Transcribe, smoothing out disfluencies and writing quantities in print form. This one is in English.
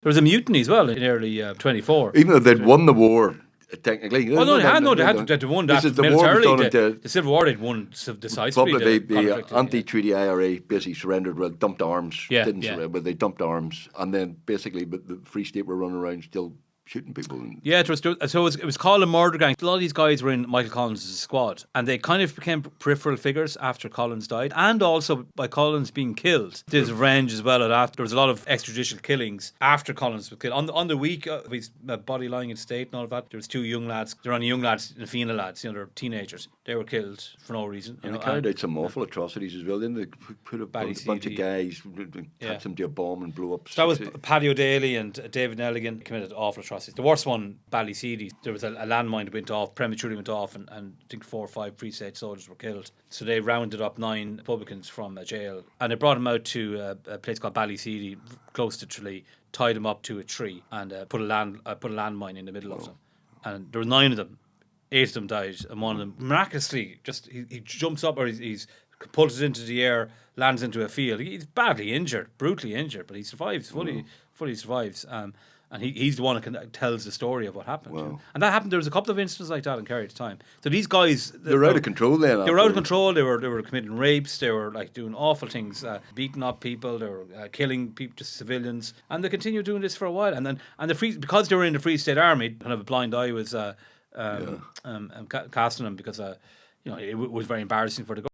There was a mutiny as well in early 24. Even though they'd won the war, technically. Well, no, they had won that The war was militarily. done The Civil War, they'd won decisively. Probably the anti-treaty IRA basically surrendered, well, dumped arms. Surrender, but they dumped arms, and then basically, but the Free State were running around still shooting people. Yeah, it was called a murder gang. A lot of these guys were in Michael Collins' squad, and they kind of became peripheral figures after Collins died, and also by Collins being killed. There's revenge as well at that. There was a lot of extrajudicial killings after Collins was killed. On the week of his body lying in state and all of that, there was two young lads. They're only young lads, Fina lads, they're teenagers. They were killed for no reason. And they carried out some awful atrocities as well. Then they put a bunch of guys, attached them to a bomb and blew up. So that was Paddy O'Daly and David Nelligan committed awful atrocities. The worst one, Ballyseedy, there was a landmine that went off, prematurely went off, and I think 4 or 5 Free State soldiers were killed. So they rounded up 9 Republicans from a jail, and they brought them out to a place called Ballyseedy, close to Tralee, tied them up to a tree, and put a landmine in the middle of them. And there were 9 of them. 8 of them died, and one of them miraculously just he jumps up, or he's pulls into the air, lands into a field. He's badly injured, brutally injured, but he survives fully survives. And he's the one who tells the story of what happened. Wow. And that happened. There was a couple of instances like that in Kerry at the time. So these guys, they were out of control then. They were out of control. They were committing rapes. They were like doing awful things, beating up people. They were killing people, just civilians, and they continued doing this for a while. And because they were in the Free State Army, kind of a blind eye was casting them, because it was very embarrassing for the